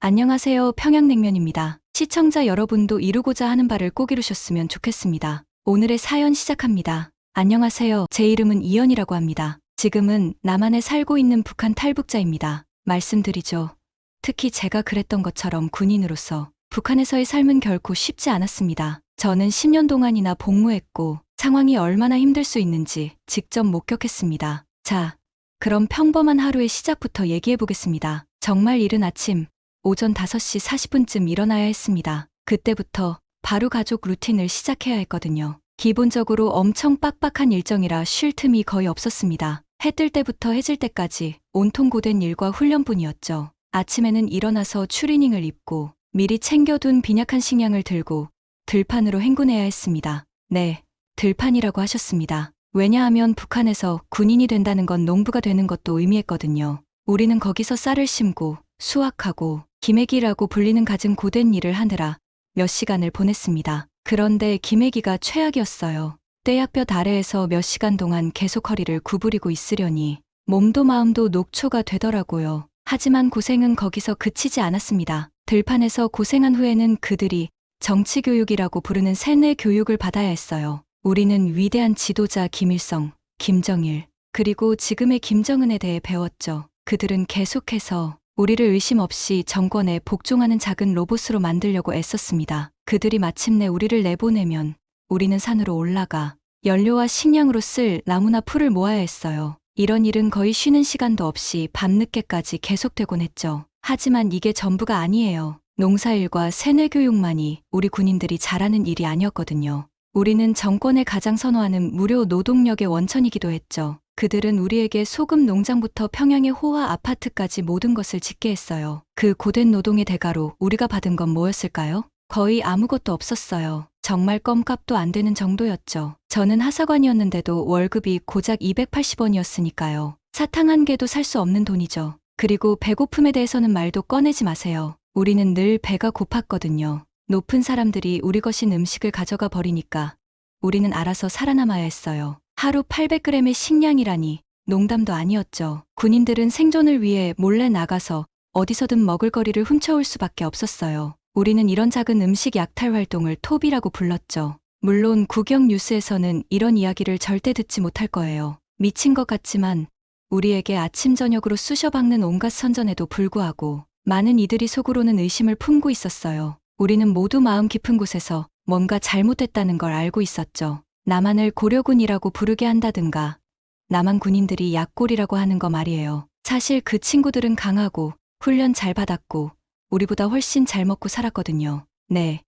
안녕하세요. 평양냉면입니다. 시청자 여러분도 이루고자 하는 바를 꼭 이루셨으면 좋겠습니다. 오늘의 사연 시작합니다. 안녕하세요. 제 이름은 이연이라고 합니다. 지금은 남한에 살고 있는 북한 탈북자입니다. 말씀드리죠. 특히 제가 그랬던 것처럼 군인으로서 북한에서의 삶은 결코 쉽지 않았습니다. 저는 10년 동안이나 복무했고 상황이 얼마나 힘들 수 있는지 직접 목격했습니다. 자, 그럼 평범한 하루의 시작부터 얘기해 보겠습니다. 정말 이른 아침 오전 5시 40분쯤 일어나야 했습니다. 그때부터 바로 가족 루틴을 시작해야 했거든요. 기본적으로 엄청 빡빡한 일정이라 쉴 틈이 거의 없었습니다. 해 뜰 때부터 해질 때까지 온통 고된 일과 훈련뿐이었죠. 아침에는 일어나서 추리닝을 입고 미리 챙겨둔 빈약한 식량을 들고 들판으로 행군해야 했습니다. 네, 들판이라고 하셨습니다. 왜냐하면 북한에서 군인이 된다는 건 농부가 되는 것도 의미했거든요. 우리는 거기서 쌀을 심고 수확하고 기매기라고 불리는 갖은 고된 일을 하느라 몇 시간을 보냈습니다. 그런데 기매기가 최악이었어요. 떼약볕 아래에서 몇 시간 동안 계속 허리를 구부리고 있으려니 몸도 마음도 녹초가 되더라고요. 하지만 고생은 거기서 그치지 않았습니다. 들판에서 고생한 후에는 그들이 정치교육이라고 부르는 세뇌 교육을 받아야 했어요. 우리는 위대한 지도자 김일성, 김정일, 그리고 지금의 김정은에 대해 배웠죠. 그들은 계속해서 우리를 의심 없이 정권에 복종하는 작은 로봇으로 만들려고 애썼습니다. 그들이 마침내 우리를 내보내면 우리는 산으로 올라가 연료와 식량으로 쓸 나무나 풀을 모아야 했어요. 이런 일은 거의 쉬는 시간도 없이 밤늦게까지 계속되곤 했죠. 하지만 이게 전부가 아니에요. 농사일과 세뇌교육만이 우리 군인들이 잘하는 일이 아니었거든요. 우리는 정권에 가장 선호하는 무료 노동력의 원천이기도 했죠. 그들은 우리에게 소금 농장부터 평양의 호화 아파트까지 모든 것을 짓게 했어요. 그 고된 노동의 대가로 우리가 받은 건 뭐였을까요? 거의 아무것도 없었어요. 정말 껌값도 안 되는 정도였죠. 저는 하사관이었는데도 월급이 고작 280원이었으니까요. 사탕 한 개도 살 수 없는 돈이죠. 그리고 배고픔에 대해서는 말도 꺼내지 마세요. 우리는 늘 배가 고팠거든요. 높은 사람들이 우리 것인 음식을 가져가 버리니까 우리는 알아서 살아남아야 했어요. 하루 800g의 식량이라니 농담도 아니었죠. 군인들은 생존을 위해 몰래 나가서 어디서든 먹을거리를 훔쳐올 수밖에 없었어요. 우리는 이런 작은 음식 약탈 활동을 톱이라고 불렀죠. 물론 국영 뉴스에서는 이런 이야기를 절대 듣지 못할 거예요. 미친 것 같지만 우리에게 아침 저녁으로 쑤셔박는 온갖 선전에도 불구하고 많은 이들이 속으로는 의심을 품고 있었어요. 우리는 모두 마음 깊은 곳에서 뭔가 잘못됐다는 걸 알고 있었죠. 남한을 고려군이라고 부르게 한다든가 남한 군인들이 약골이라고 하는 거 말이에요. 사실 그 친구들은 강하고 훈련 잘 받았고 우리보다 훨씬 잘 먹고 살았거든요. 네,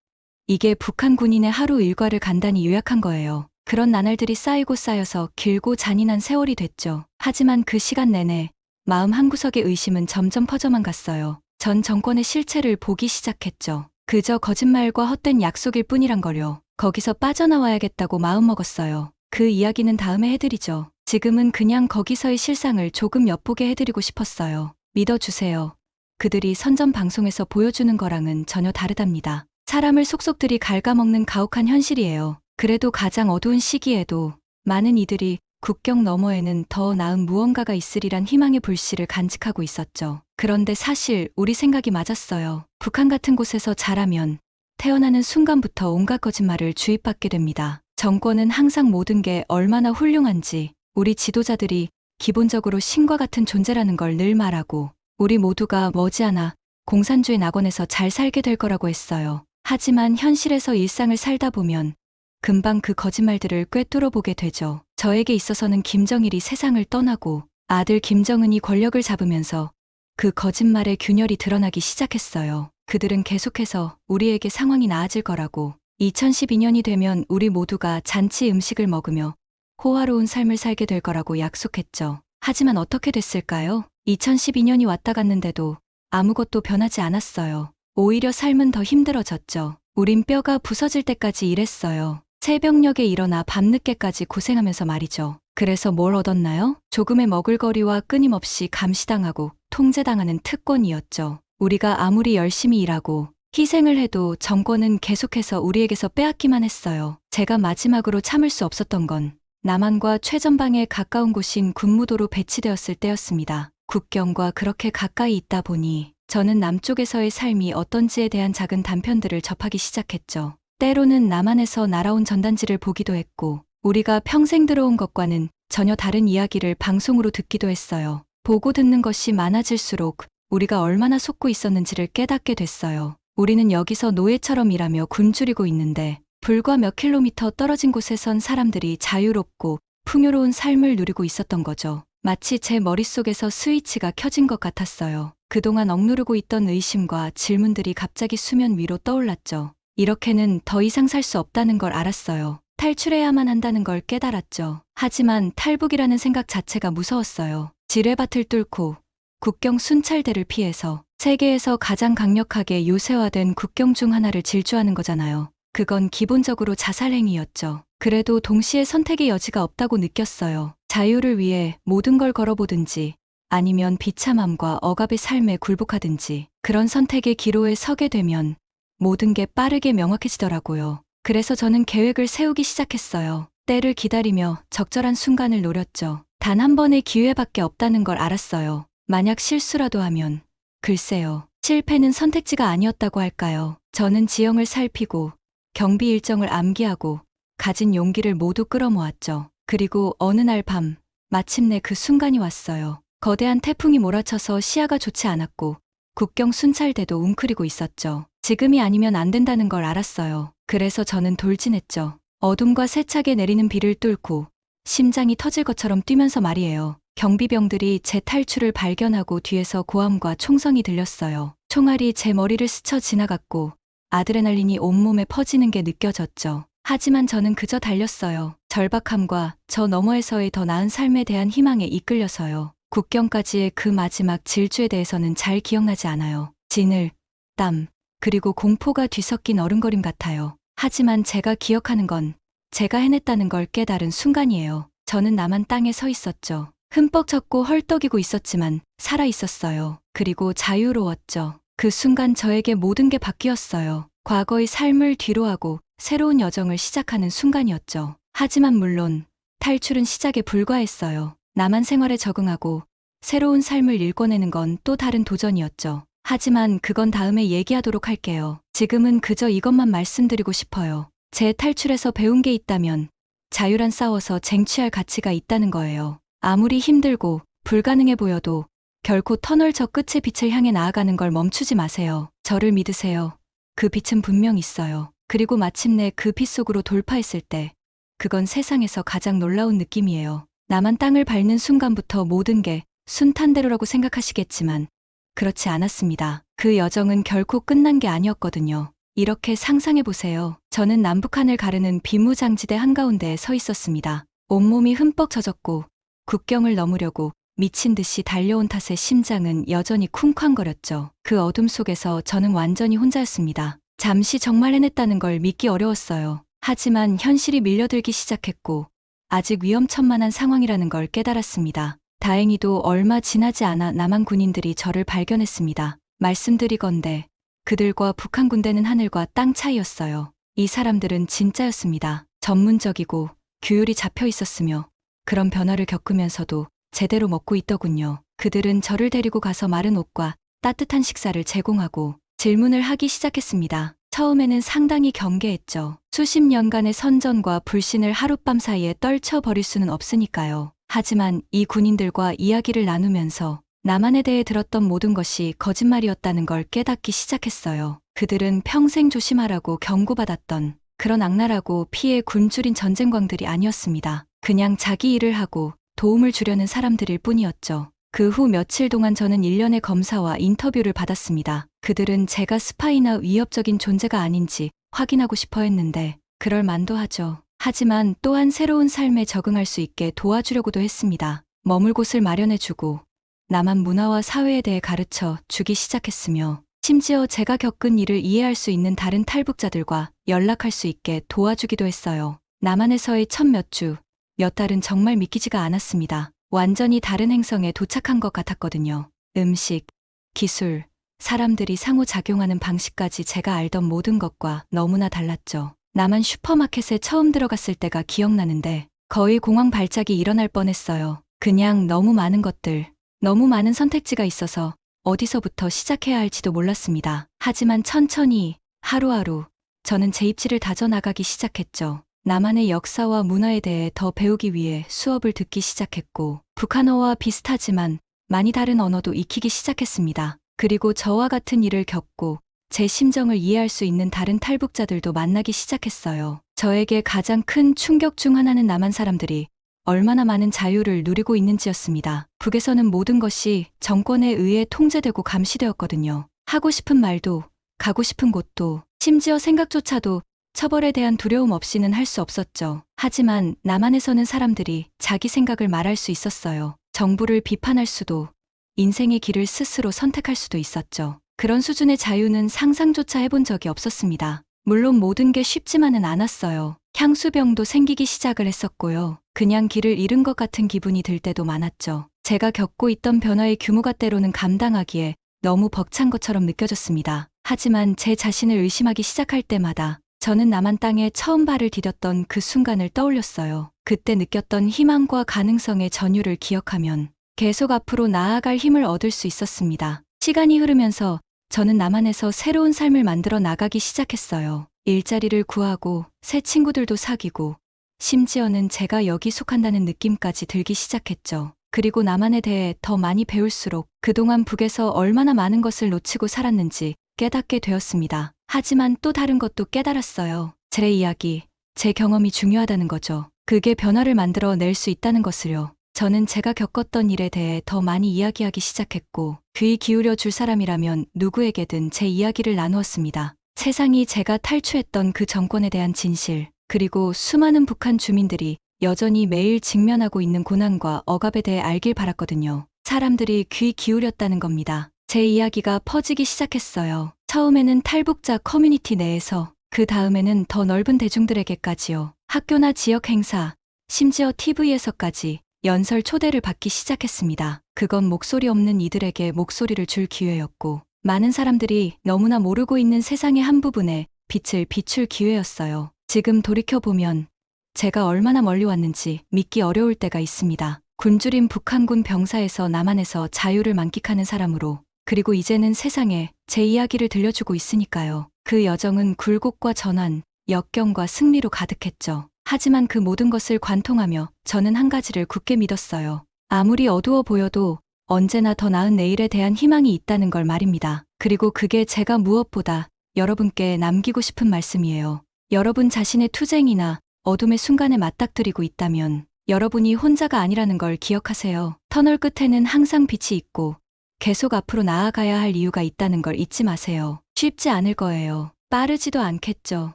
이게 북한 군인의 하루 일과를 간단히 요약한 거예요. 그런 나날들이 쌓이고 쌓여서 길고 잔인한 세월이 됐죠. 하지만 그 시간 내내 마음 한구석의 의심은 점점 퍼져만 갔어요. 전 정권의 실체를 보기 시작했죠. 그저 거짓말과 헛된 약속일 뿐이란 거요. 거기서 빠져나와야겠다고 마음먹었어요. 그 이야기는 다음에 해드리죠. 지금은 그냥 거기서의 실상을 조금 엿보게 해드리고 싶었어요. 믿어주세요. 그들이 선전 방송에서 보여주는 거랑은 전혀 다르답니다. 사람을 속속들이 갉아먹는 가혹한 현실이에요. 그래도 가장 어두운 시기에도 많은 이들이 국경 너머에는 더 나은 무언가가 있으리란 희망의 불씨를 간직하고 있었죠. 그런데 사실 우리 생각이 맞았어요. 북한 같은 곳에서 자라면 태어나는 순간부터 온갖 거짓말을 주입받게 됩니다. 정권은 항상 모든 게 얼마나 훌륭한지 우리 지도자들이 기본적으로 신과 같은 존재라는 걸 늘 말하고 우리 모두가 머지않아 공산주의 낙원에서 잘 살게 될 거라고 했어요. 하지만 현실에서 일상을 살다 보면 금방 그 거짓말들을 꿰뚫어 보게 되죠. 저에게 있어서는 김정일이 세상을 떠나고 아들 김정은이 권력을 잡으면서 그 거짓말의 균열이 드러나기 시작했어요. 그들은 계속해서 우리에게 상황이 나아질 거라고 2012년이 되면 우리 모두가 잔치 음식을 먹으며 호화로운 삶을 살게 될 거라고 약속했죠. 하지만 어떻게 됐을까요? 2012년이 왔다 갔는데도 아무것도 변하지 않았어요. 오히려 삶은 더 힘들어졌죠. 우린 뼈가 부서질 때까지 일했어요. 새벽녘에 일어나 밤늦게까지 고생하면서 말이죠. 그래서 뭘 얻었나요? 조금의 먹을거리와 끊임없이 감시당하고 통제당하는 특권이었죠. 우리가 아무리 열심히 일하고 희생을 해도 정권은 계속해서 우리에게서 빼앗기만 했어요. 제가 마지막으로 참을 수 없었던 건 남한과 최전방에 가까운 곳인 군무도로 배치되었을 때였습니다. 국경과 그렇게 가까이 있다 보니 저는 남쪽에서의 삶이 어떤지에 대한 작은 단편들을 접하기 시작했죠. 때로는 남한에서 날아온 전단지를 보기도 했고, 우리가 평생 들어온 것과는 전혀 다른 이야기를 방송으로 듣기도 했어요. 보고 듣는 것이 많아질수록 우리가 얼마나 속고 있었는지를 깨닫게 됐어요. 우리는 여기서 노예처럼 일하며 굶주리고 있는데, 불과 몇 킬로미터 떨어진 곳에선 사람들이 자유롭고 풍요로운 삶을 누리고 있었던 거죠. 마치 제 머릿속에서 스위치가 켜진 것 같았어요. 그동안 억누르고 있던 의심과 질문들이 갑자기 수면 위로 떠올랐죠. 이렇게는 더 이상 살 수 없다는 걸 알았어요. 탈출해야만 한다는 걸 깨달았죠. 하지만 탈북이라는 생각 자체가 무서웠어요. 지뢰밭을 뚫고 국경 순찰대를 피해서 세계에서 가장 강력하게 요새화된 국경 중 하나를 질주하는 거잖아요. 그건 기본적으로 자살행위였죠. 그래도 동시에 선택의 여지가 없다고 느꼈어요. 자유를 위해 모든 걸 걸어보든지 아니면 비참함과 억압의 삶에 굴복하든지, 그런 선택의 기로에 서게 되면 모든 게 빠르게 명확해지더라고요. 그래서 저는 계획을 세우기 시작했어요. 때를 기다리며 적절한 순간을 노렸죠. 단 한 번의 기회밖에 없다는 걸 알았어요. 만약 실수라도 하면, 글쎄요. 실패는 선택지가 아니었다고 할까요? 저는 지형을 살피고 경비 일정을 암기하고 가진 용기를 모두 끌어모았죠. 그리고 어느 날 밤, 마침내 그 순간이 왔어요. 거대한 태풍이 몰아쳐서 시야가 좋지 않았고 국경 순찰대도 웅크리고 있었죠. 지금이 아니면 안 된다는 걸 알았어요. 그래서 저는 돌진했죠. 어둠과 세차게 내리는 비를 뚫고 심장이 터질 것처럼 뛰면서 말이에요. 경비병들이 제 탈출을 발견하고 뒤에서 고함과 총성이 들렸어요. 총알이 제 머리를 스쳐 지나갔고 아드레날린이 온몸에 퍼지는 게 느껴졌죠. 하지만 저는 그저 달렸어요. 절박함과 저 너머에서의 더 나은 삶에 대한 희망에 이끌려서요. 국경까지의 그 마지막 질주에 대해서는 잘 기억나지 않아요. 진을, 땀, 그리고 공포가 뒤섞인 어른거림 같아요. 하지만 제가 기억하는 건 제가 해냈다는 걸 깨달은 순간이에요. 저는 남한 땅에 서 있었죠. 흠뻑 젖고 헐떡이고 있었지만 살아 있었어요. 그리고 자유로웠죠. 그 순간 저에게 모든 게 바뀌었어요. 과거의 삶을 뒤로하고 새로운 여정을 시작하는 순간이었죠. 하지만 물론 탈출은 시작에 불과했어요. 남한 생활에 적응하고 새로운 삶을 일궈내는 건 또 다른 도전이었죠. 하지만 그건 다음에 얘기하도록 할게요. 지금은 그저 이것만 말씀드리고 싶어요. 제 탈출에서 배운 게 있다면 자유란 싸워서 쟁취할 가치가 있다는 거예요. 아무리 힘들고 불가능해 보여도 결코 터널 저 끝의 빛을 향해 나아가는 걸 멈추지 마세요. 저를 믿으세요. 그 빛은 분명 있어요. 그리고 마침내 그 빛 속으로 돌파했을 때 그건 세상에서 가장 놀라운 느낌이에요. 남한 땅을 밟는 순간부터 모든 게 순탄대로라고 생각하시겠지만 그렇지 않았습니다. 그 여정은 결코 끝난 게 아니었거든요. 이렇게 상상해보세요. 저는 남북한을 가르는 비무장지대 한가운데에 서 있었습니다. 온몸이 흠뻑 젖었고 국경을 넘으려고 미친 듯이 달려온 탓에 심장은 여전히 쿵쾅거렸죠. 그 어둠 속에서 저는 완전히 혼자였습니다. 잠시 정말 해냈다는 걸 믿기 어려웠어요. 하지만 현실이 밀려들기 시작했고 아직 위험천만한 상황이라는 걸 깨달았습니다. 다행히도 얼마 지나지 않아 남한 군인들이 저를 발견했습니다. 말씀드리건대 그들과 북한 군대는 하늘과 땅 차이였어요. 이 사람들은 진짜였습니다. 전문적이고 규율이 잡혀 있었으며 그런 변화를 겪으면서도 제대로 먹고 있더군요. 그들은 저를 데리고 가서 마른 옷과 따뜻한 식사를 제공하고 질문을 하기 시작했습니다. 처음에는 상당히 경계했죠. 수십 년간의 선전과 불신을 하룻밤 사이에 떨쳐버릴 수는 없으니까요. 하지만 이 군인들과 이야기를 나누면서 남한에 대해 들었던 모든 것이 거짓말이었다는 걸 깨닫기 시작했어요. 그들은 평생 조심하라고 경고받았던 그런 악랄하고 피에 굶주린 전쟁광들이 아니었습니다. 그냥 자기 일을 하고 도움을 주려는 사람들일 뿐이었죠. 그 후 며칠 동안 저는 일련의 검사와 인터뷰를 받았습니다. 그들은 제가 스파이나 위협적인 존재가 아닌지 확인하고 싶어 했는데 그럴 만도 하죠. 하지만 또한 새로운 삶에 적응할 수 있게 도와주려고도 했습니다. 머물 곳을 마련해주고 남한 문화와 사회에 대해 가르쳐 주기 시작했으며 심지어 제가 겪은 일을 이해할 수 있는 다른 탈북자들과 연락할 수 있게 도와주기도 했어요. 남한에서의 첫 몇 주, 몇 달은 정말 믿기지가 않았습니다. 완전히 다른 행성에 도착한 것 같았거든요. 음식, 기술, 사람들이 상호작용하는 방식까지 제가 알던 모든 것과 너무나 달랐죠. 남한 슈퍼마켓에 처음 들어갔을 때가 기억나는데 거의 공황 발작이 일어날 뻔했어요. 그냥 너무 많은 것들, 너무 많은 선택지가 있어서 어디서부터 시작해야 할지도 몰랐습니다. 하지만 천천히 하루하루 저는 제 입지를 다져나가기 시작했죠. 나만의 역사와 문화에 대해 더 배우기 위해 수업을 듣기 시작했고, 북한어와 비슷하지만 많이 다른 언어도 익히기 시작했습니다. 그리고 저와 같은 일을 겪고 제 심정을 이해할 수 있는 다른 탈북자들도 만나기 시작했어요. 저에게 가장 큰 충격 중 하나는 남한 사람들이 얼마나 많은 자유를 누리고 있는지였습니다. 북에서는 모든 것이 정권에 의해 통제되고 감시되었거든요. 하고 싶은 말도, 가고 싶은 곳도, 심지어 생각조차도 처벌에 대한 두려움 없이는 할 수 없었죠. 하지만 남한에서는 사람들이 자기 생각을 말할 수 있었어요. 정부를 비판할 수도, 인생의 길을 스스로 선택할 수도 있었죠. 그런 수준의 자유는 상상조차 해본 적이 없었습니다. 물론 모든 게 쉽지만은 않았어요. 향수병도 생기기 시작을 했었고요. 그냥 길을 잃은 것 같은 기분이 들 때도 많았죠. 제가 겪고 있던 변화의 규모가 때로는 감당하기에 너무 벅찬 것처럼 느껴졌습니다. 하지만 제 자신을 의심하기 시작할 때마다 저는 남한 땅에 처음 발을 디뎠던 그 순간을 떠올렸어요. 그때 느꼈던 희망과 가능성의 전율을 기억하면 계속 앞으로 나아갈 힘을 얻을 수 있었습니다. 시간이 흐르면서 저는 남한에서 새로운 삶을 만들어 나가기 시작했어요. 일자리를 구하고 새 친구들도 사귀고 심지어는 제가 여기 속한다는 느낌까지 들기 시작했죠. 그리고 남한에 대해 더 많이 배울수록 그동안 북에서 얼마나 많은 것을 놓치고 살았는지 깨닫게 되었습니다. 하지만 또 다른 것도 깨달았어요. 제 이야기, 제 경험이 중요하다는 거죠. 그게 변화를 만들어 낼 수 있다는 것을요. 저는 제가 겪었던 일에 대해 더 많이 이야기하기 시작했고, 귀 기울여 줄 사람이라면 누구에게든 제 이야기를 나누었습니다. 세상이 제가 탈취했던 그 정권에 대한 진실, 그리고 수많은 북한 주민들이 여전히 매일 직면하고 있는 고난과 억압에 대해 알길 바랐거든요. 사람들이 귀 기울였다는 겁니다. 제 이야기가 퍼지기 시작했어요. 처음에는 탈북자 커뮤니티 내에서, 그 다음에는 더 넓은 대중들에게까지요. 학교나 지역 행사, 심지어 TV에서까지 연설 초대를 받기 시작했습니다. 그건 목소리 없는 이들에게 목소리를 줄 기회였고, 많은 사람들이 너무나 모르고 있는 세상의 한 부분에 빛을 비출 기회였어요. 지금 돌이켜보면 제가 얼마나 멀리 왔는지 믿기 어려울 때가 있습니다. 굶주린 북한군 병사에서 남한에서 자유를 만끽하는 사람으로, 그리고 이제는 세상에 제 이야기를 들려주고 있으니까요. 그 여정은 굴곡과 전환, 역경과 승리로 가득했죠. 하지만 그 모든 것을 관통하며 저는 한 가지를 굳게 믿었어요. 아무리 어두워 보여도 언제나 더 나은 내일에 대한 희망이 있다는 걸 말입니다. 그리고 그게 제가 무엇보다 여러분께 남기고 싶은 말씀이에요. 여러분 자신의 투쟁이나 어둠의 순간에 맞닥뜨리고 있다면 여러분이 혼자가 아니라는 걸 기억하세요. 터널 끝에는 항상 빛이 있고 계속 앞으로 나아가야 할 이유가 있다는 걸 잊지 마세요. 쉽지 않을 거예요. 빠르지도 않겠죠.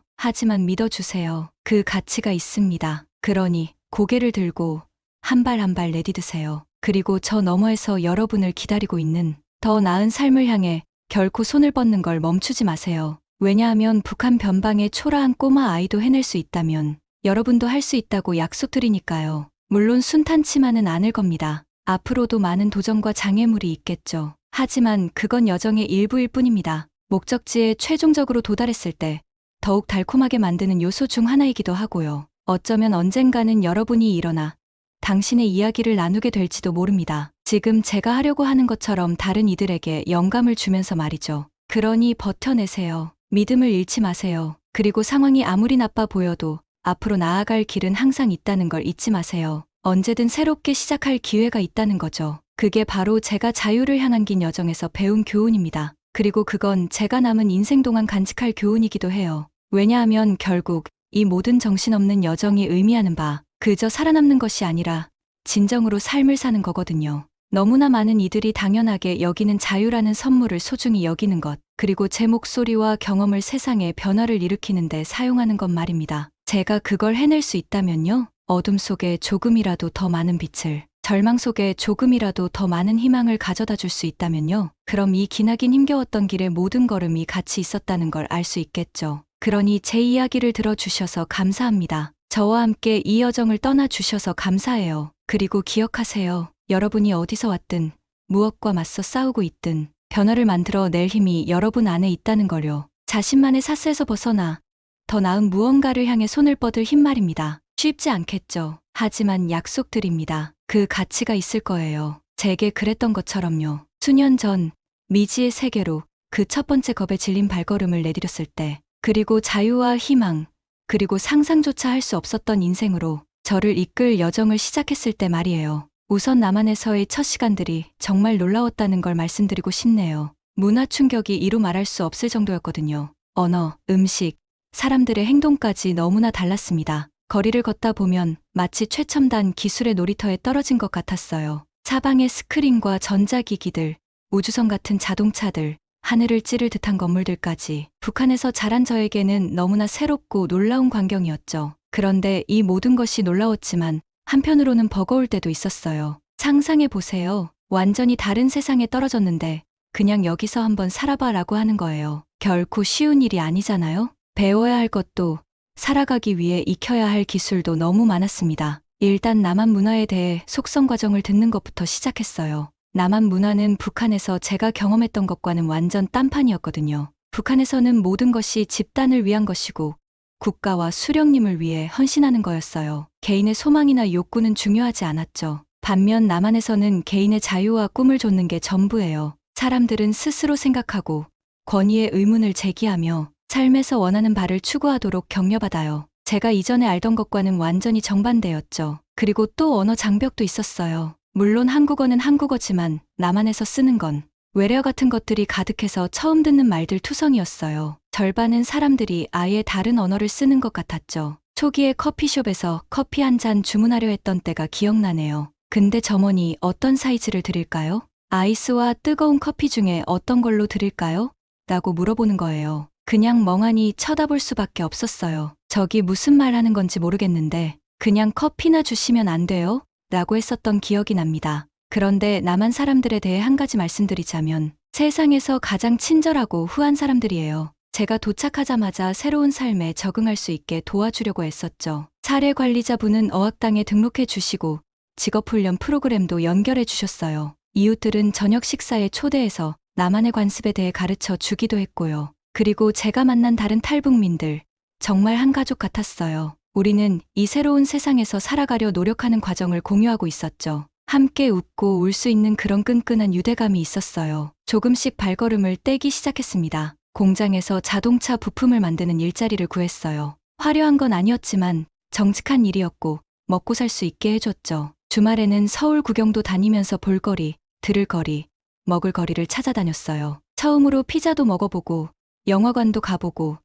하지만 믿어주세요. 그 가치가 있습니다. 그러니 고개를 들고 한 발 한 발 내디드세요. 그리고 저 너머에서 여러분을 기다리고 있는 더 나은 삶을 향해 결코 손을 뻗는 걸 멈추지 마세요. 왜냐하면 북한 변방의 초라한 꼬마 아이도 해낼 수 있다면 여러분도 할 수 있다고 약속드리니까요. 물론 순탄치만은 않을 겁니다. 앞으로도 많은 도전과 장애물이 있겠죠. 하지만 그건 여정의 일부일 뿐입니다. 목적지에 최종적으로 도달했을 때 더욱 달콤하게 만드는 요소 중 하나이기도 하고요. 어쩌면 언젠가는 여러분이 일어나 당신의 이야기를 나누게 될지도 모릅니다. 지금 제가 하려고 하는 것처럼 다른 이들에게 영감을 주면서 말이죠. 그러니 버텨내세요. 믿음을 잃지 마세요. 그리고 상황이 아무리 나빠 보여도 앞으로 나아갈 길은 항상 있다는 걸 잊지 마세요. 언제든 새롭게 시작할 기회가 있다는 거죠. 그게 바로 제가 자유를 향한 긴 여정에서 배운 교훈입니다. 그리고 그건 제가 남은 인생 동안 간직할 교훈이기도 해요. 왜냐하면 결국 이 모든 정신없는 여정이 의미하는 바 그저 살아남는 것이 아니라 진정으로 삶을 사는 거거든요. 너무나 많은 이들이 당연하게 여기는 자유라는 선물을 소중히 여기는 것, 그리고 제 목소리와 경험을 세상에 변화를 일으키는 데 사용하는 것 말입니다. 제가 그걸 해낼 수 있다면요. 어둠 속에 조금이라도 더 많은 빛을, 절망 속에 조금이라도 더 많은 희망을 가져다 줄 수 있다면요. 그럼 이 기나긴 힘겨웠던 길의 모든 걸음이 가치 있었다는 걸 알 수 있겠죠. 그러니 제 이야기를 들어주셔서 감사합니다. 저와 함께 이 여정을 떠나주셔서 감사해요. 그리고 기억하세요. 여러분이 어디서 왔든, 무엇과 맞서 싸우고 있든, 변화를 만들어 낼 힘이 여러분 안에 있다는 걸요. 자신만의 사슬에서 벗어나 더 나은 무언가를 향해 손을 뻗을 힘 말입니다. 쉽지 않겠죠. 하지만 약속드립니다. 그 가치가 있을 거예요. 제게 그랬던 것처럼요. 수년 전 미지의 세계로 그 첫 번째 겁에 질린 발걸음을 내디뎠을 때, 그리고 자유와 희망, 그리고 상상조차 할 수 없었던 인생으로 저를 이끌 여정을 시작했을 때 말이에요. 우선 남한에서의 첫 시간들이 정말 놀라웠다는 걸 말씀드리고 싶네요. 문화 충격이 이루 말할 수 없을 정도였거든요. 언어, 음식, 사람들의 행동까지 너무나 달랐습니다. 거리를 걷다 보면 마치 최첨단 기술의 놀이터에 떨어진 것 같았어요. 사방의 스크린과 전자기기들, 우주선 같은 자동차들, 하늘을 찌를 듯한 건물들까지 북한에서 자란 저에게는 너무나 새롭고 놀라운 광경이었죠. 그런데 이 모든 것이 놀라웠지만 한편으로는 버거울 때도 있었어요. 상상해 보세요. 완전히 다른 세상에 떨어졌는데 그냥 여기서 한번 살아봐 라고 하는 거예요. 결코 쉬운 일이 아니잖아요. 배워야 할 것도 살아가기 위해 익혀야 할 기술도 너무 많았습니다. 일단 남한 문화에 대해 속성 과정을 듣는 것부터 시작했어요. 남한 문화는 북한에서 제가 경험했던 것과는 완전 딴판이었거든요. 북한에서는 모든 것이 집단을 위한 것이고 국가와 수령님을 위해 헌신하는 거였어요. 개인의 소망이나 욕구는 중요하지 않았죠. 반면 남한에서는 개인의 자유와 꿈을 좇는 게 전부예요. 사람들은 스스로 생각하고 권위의 의문을 제기하며 삶에서 원하는 바를 추구하도록 격려받아요. 제가 이전에 알던 것과는 완전히 정반대였죠. 그리고 또 언어 장벽도 있었어요. 물론 한국어는 한국어지만 남한에서 쓰는 건 외래어 같은 것들이 가득해서 처음 듣는 말들 투성이었어요. 절반은 사람들이 아예 다른 언어를 쓰는 것 같았죠. 초기에 커피숍에서 커피 한 잔 주문하려 했던 때가 기억나네요. 근데 점원이 어떤 사이즈를 드릴까요? 아이스와 뜨거운 커피 중에 어떤 걸로 드릴까요? 라고 물어보는 거예요. 그냥 멍하니 쳐다볼 수밖에 없었어요. 저기 무슨 말 하는 건지 모르겠는데 그냥 커피나 주시면 안 돼요? 라고 했었던 기억이 납니다. 그런데 남한 사람들에 대해 한 가지 말씀드리자면 세상에서 가장 친절하고 후한 사람들이에요. 제가 도착하자마자 새로운 삶에 적응할 수 있게 도와주려고 했었죠. 사례 관리자분은 어학당에 등록해 주시고 직업훈련 프로그램도 연결해 주셨어요. 이웃들은 저녁 식사에 초대해서 남한의 관습에 대해 가르쳐 주기도 했고요. 그리고 제가 만난 다른 탈북민들, 정말 한 가족 같았어요. 우리는 이 새로운 세상에서 살아가려 노력하는 과정을 공유하고 있었죠. 함께 웃고 울 수 있는 그런 끈끈한 유대감이 있었어요. 조금씩 발걸음을 떼기 시작했습니다. 공장에서 자동차 부품을 만드는 일자리를 구했어요. 화려한 건 아니었지만 정직한 일이었고 먹고 살 수 있게 해줬죠. 주말에는 서울 구경도 다니면서 볼거리, 들을거리, 먹을거리를 찾아다녔어요. 처음으로 피자도 먹어보고 영화관도 가보고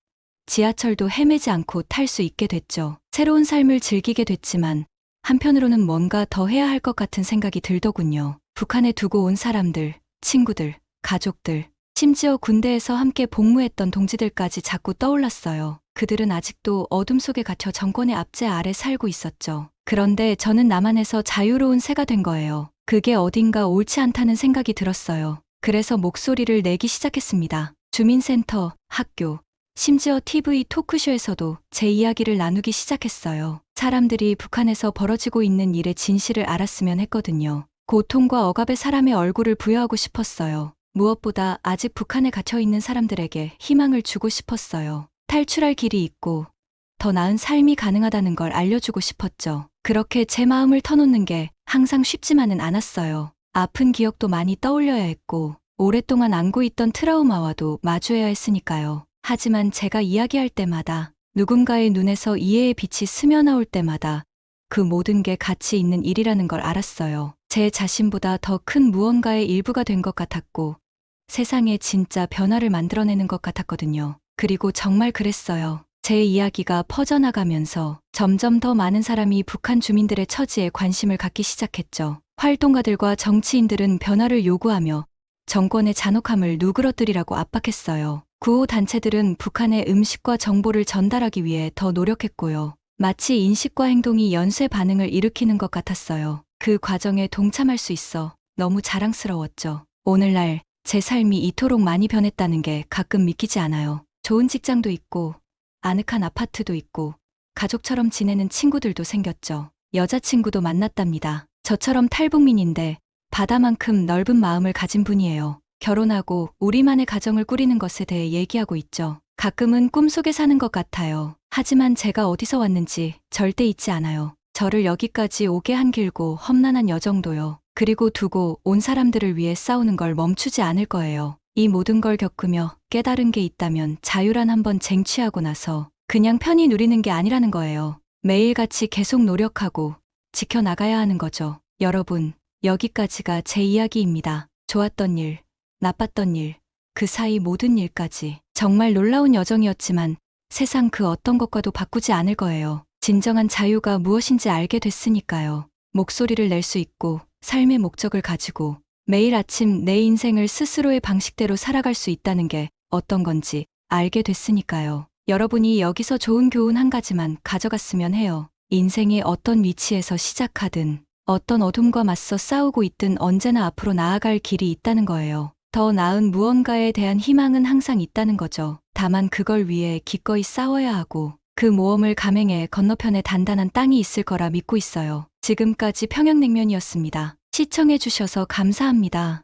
지하철도 헤매지 않고 탈 수 있게 됐죠. 새로운 삶을 즐기게 됐지만 한편으로는 뭔가 더 해야 할 것 같은 생각이 들더군요. 북한에 두고 온 사람들, 친구들, 가족들, 심지어 군대에서 함께 복무했던 동지들까지 자꾸 떠올랐어요. 그들은 아직도 어둠 속에 갇혀 정권의 압제 아래 살고 있었죠. 그런데 저는 남한에서 자유로운 새가 된 거예요. 그게 어딘가 옳지 않다는 생각이 들었어요. 그래서 목소리를 내기 시작했습니다. 주민센터, 학교, 심지어 TV 토크쇼에서도 제 이야기를 나누기 시작했어요. 사람들이 북한에서 벌어지고 있는 일의 진실을 알았으면 했거든요. 고통과 억압의 사람의 얼굴을 부여하고 싶었어요. 무엇보다 아직 북한에 갇혀 있는 사람들에게 희망을 주고 싶었어요. 탈출할 길이 있고 더 나은 삶이 가능하다는 걸 알려주고 싶었죠. 그렇게 제 마음을 터놓는 게 항상 쉽지만은 않았어요. 아픈 기억도 많이 떠올려야 했고 오랫동안 안고 있던 트라우마와도 마주해야 했으니까요. 하지만 제가 이야기할 때마다 누군가의 눈에서 이해의 빛이 스며나올 때마다 그 모든 게 가치 있는 일이라는 걸 알았어요. 제 자신보다 더 큰 무언가의 일부가 된 것 같았고 세상에 진짜 변화를 만들어내는 것 같았거든요. 그리고 정말 그랬어요. 제 이야기가 퍼져나가면서 점점 더 많은 사람이 북한 주민들의 처지에 관심을 갖기 시작했죠. 활동가들과 정치인들은 변화를 요구하며 정권의 잔혹함을 누그러뜨리라고 압박했어요. 구호 단체들은 북한의 음식과 정보를 전달하기 위해 더 노력했고요. 마치 인식과 행동이 연쇄 반응을 일으키는 것 같았어요. 그 과정에 동참할 수 있어 너무 자랑스러웠죠. 오늘날 제 삶이 이토록 많이 변했다는 게 가끔 믿기지 않아요. 좋은 직장도 있고 아늑한 아파트도 있고 가족처럼 지내는 친구들도 생겼죠. 여자친구도 만났답니다. 저처럼 탈북민인데 바다만큼 넓은 마음을 가진 분이에요. 결혼하고 우리만의 가정을 꾸리는 것에 대해 얘기하고 있죠. 가끔은 꿈속에 사는 것 같아요. 하지만 제가 어디서 왔는지 절대 잊지 않아요. 저를 여기까지 오게 한 길고 험난한 여정도요. 그리고 두고 온 사람들을 위해 싸우는 걸 멈추지 않을 거예요. 이 모든 걸 겪으며 깨달은 게 있다면 자유란 한번 쟁취하고 나서 그냥 편히 누리는 게 아니라는 거예요. 매일같이 계속 노력하고 지켜나가야 하는 거죠. 여러분, 여기까지가 제 이야기입니다. 좋았던 일, 나빴던 일, 그 사이 모든 일까지 정말 놀라운 여정이었지만 세상 그 어떤 것과도 바꾸지 않을 거예요. 진정한 자유가 무엇인지 알게 됐으니까요. 목소리를 낼 수 있고 삶의 목적을 가지고 매일 아침 내 인생을 스스로의 방식대로 살아갈 수 있다는 게 어떤 건지 알게 됐으니까요. 여러분이 여기서 좋은 교훈 한 가지만 가져갔으면 해요. 인생의 어떤 위치에서 시작하든 어떤 어둠과 맞서 싸우고 있든 언제나 앞으로 나아갈 길이 있다는 거예요. 더 나은 무언가에 대한 희망은 항상 있다는 거죠. 다만 그걸 위해 기꺼이 싸워야 하고 그 모험을 감행해 건너편에 단단한 땅이 있을 거라 믿고 있어요. 지금까지 평양냉면이었습니다. 시청해주셔서 감사합니다.